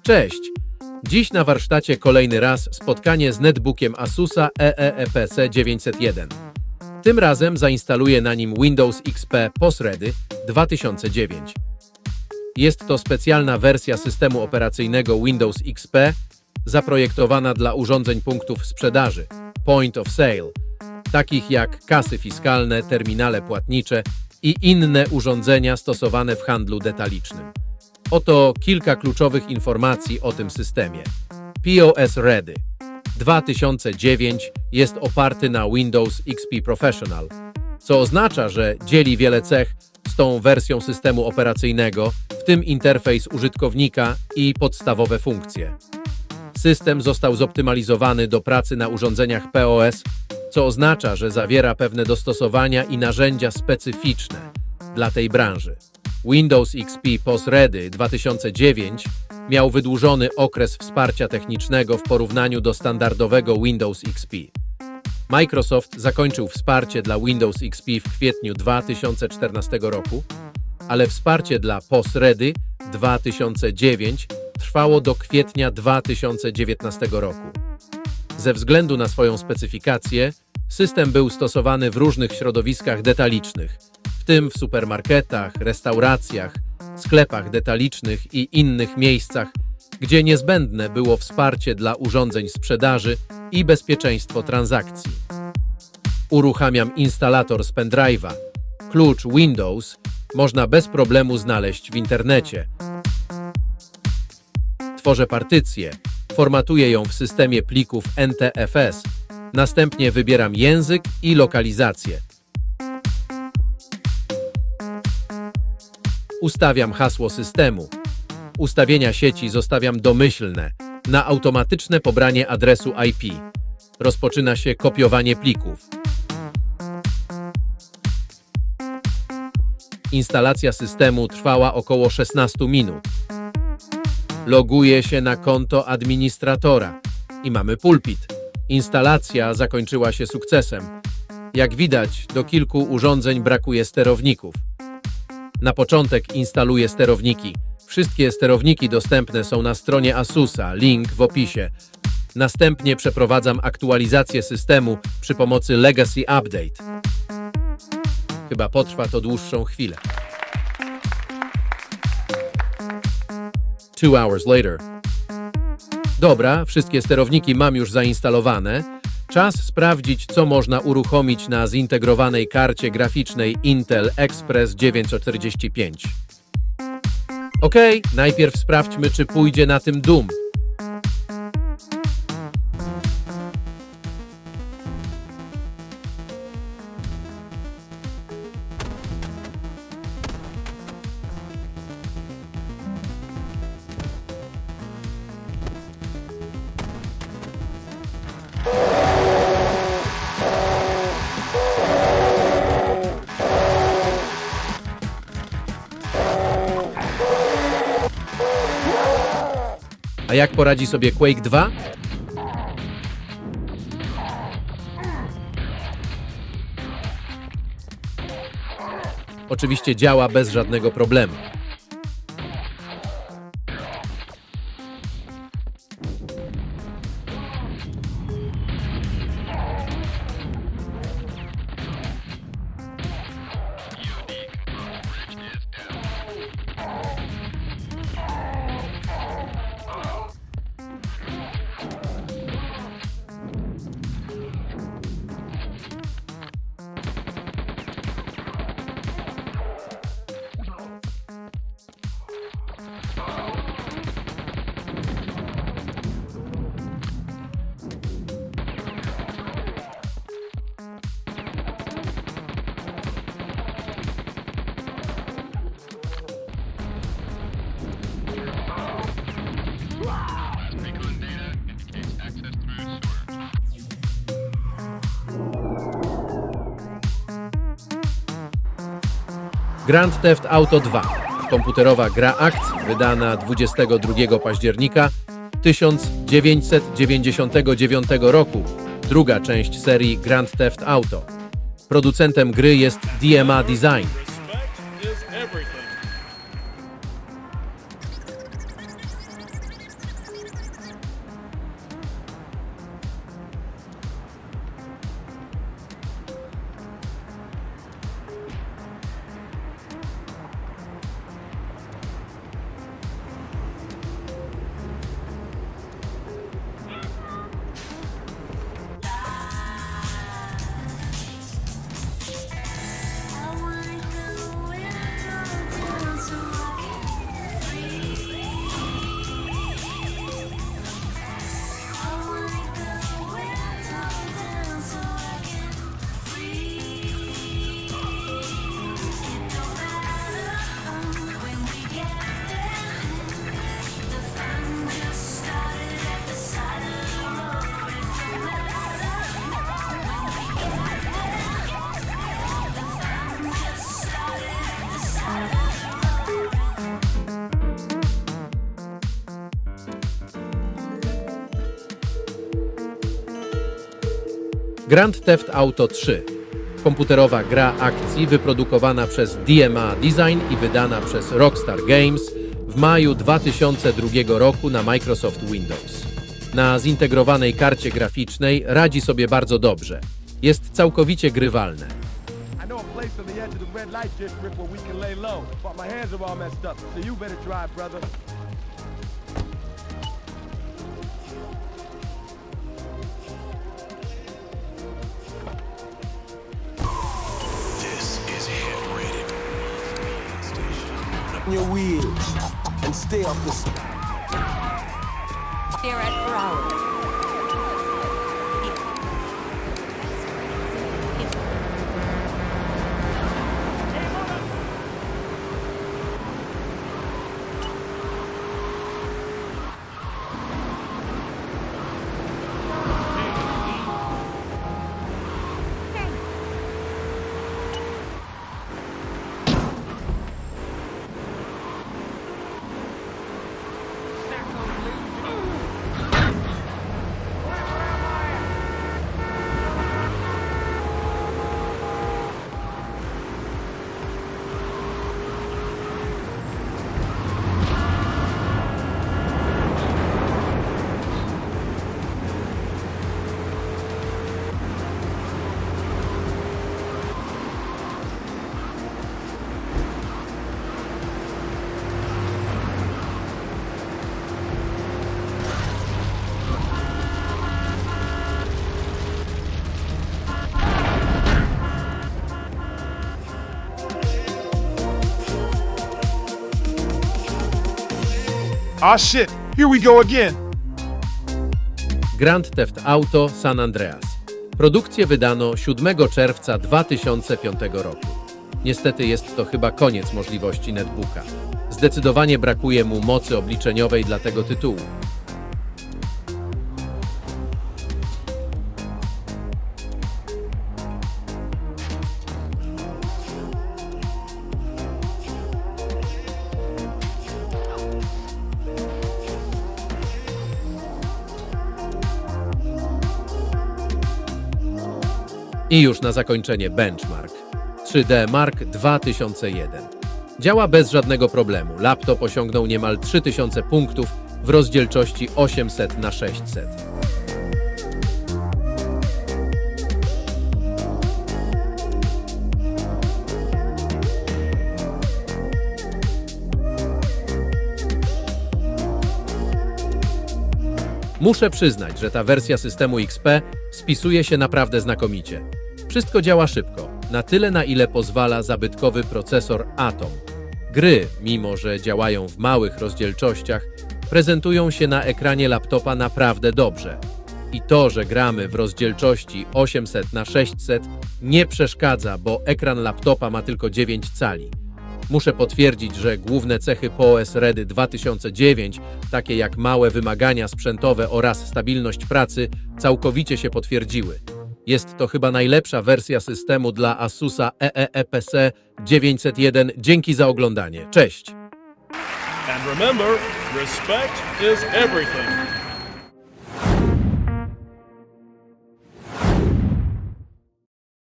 Cześć! Dziś na warsztacie kolejny raz spotkanie z netbookiem Asusa EEPC 901. Tym razem zainstaluję na nim Windows XP POS-Ready 2009. Jest to specjalna wersja systemu operacyjnego Windows XP zaprojektowana dla urządzeń punktów sprzedaży, point of sale, takich jak kasy fiskalne, terminale płatnicze i inne urządzenia stosowane w handlu detalicznym. Oto kilka kluczowych informacji o tym systemie. POS Ready 2009 jest oparty na Windows XP Professional, co oznacza, że dzieli wiele cech z tą wersją systemu operacyjnego, w tym interfejs użytkownika i podstawowe funkcje. System został zoptymalizowany do pracy na urządzeniach POS, co oznacza, że zawiera pewne dostosowania i narzędzia specyficzne dla tej branży. Windows XP POS Ready 2009 miał wydłużony okres wsparcia technicznego w porównaniu do standardowego Windows XP. Microsoft zakończył wsparcie dla Windows XP w kwietniu 2014 roku, ale wsparcie dla POS Ready 2009 trwało do kwietnia 2019 roku. Ze względu na swoją specyfikację, system był stosowany w różnych środowiskach detalicznych, w tym w supermarketach, restauracjach, sklepach detalicznych i innych miejscach, gdzie niezbędne było wsparcie dla urządzeń sprzedaży i bezpieczeństwo transakcji. Uruchamiam instalator z pendrive'a. Klucz Windows można bez problemu znaleźć w internecie. Tworzę partycję, formatuję ją w systemie plików NTFS, następnie wybieram język i lokalizację. Ustawiam hasło systemu. Ustawienia sieci zostawiam domyślne, na automatyczne pobranie adresu IP. Rozpoczyna się kopiowanie plików. Instalacja systemu trwała około 16 minut. Loguję się na konto administratora i mamy pulpit. Instalacja zakończyła się sukcesem. Jak widać, do kilku urządzeń brakuje sterowników. Na początek instaluję sterowniki. Wszystkie sterowniki dostępne są na stronie Asusa, link w opisie. Następnie przeprowadzam aktualizację systemu przy pomocy Legacy Update. Chyba potrwa to dłuższą chwilę. 2 hours later. Dobra, wszystkie sterowniki mam już zainstalowane. Czas sprawdzić, co można uruchomić na zintegrowanej karcie graficznej Intel Express 945. OK, najpierw sprawdźmy, czy pójdzie na tym Doom. A jak poradzi sobie Quake 2? Oczywiście działa bez żadnego problemu. Grand Theft Auto 2. Komputerowa gra akcji wydana 22 października 1999 roku. Druga część serii Grand Theft Auto. Producentem gry jest DMA Design. Grand Theft Auto 3. Komputerowa gra akcji wyprodukowana przez DMA Design i wydana przez Rockstar Games w maju 2002 roku na Microsoft Windows. Na zintegrowanej karcie graficznej radzi sobie bardzo dobrze. Jest całkowicie grywalne. Your wheels and stay off the Stare at for hours. Ah shit, here we go again. Grand Theft Auto San Andreas. Produkcję wydano 7 czerwca 2005 roku. Niestety jest to chyba koniec możliwości netbooka. Zdecydowanie brakuje mu mocy obliczeniowej dla tego tytułu. I już na zakończenie benchmark. 3D Mark 2001. Działa bez żadnego problemu. Laptop osiągnął niemal 3000 punktów w rozdzielczości 800×600. Muszę przyznać, że ta wersja systemu XP spisuje się naprawdę znakomicie. Wszystko działa szybko, na tyle na ile pozwala zabytkowy procesor Atom. Gry, mimo że działają w małych rozdzielczościach, prezentują się na ekranie laptopa naprawdę dobrze. I to, że gramy w rozdzielczości 800×600 nie przeszkadza, bo ekran laptopa ma tylko 9 cali. Muszę potwierdzić, że główne cechy POS Redy 2009, takie jak małe wymagania sprzętowe oraz stabilność pracy, całkowicie się potwierdziły. Jest to chyba najlepsza wersja systemu dla Asusa EEEPC 901. Dzięki za oglądanie. Cześć! And remember, respect is everything.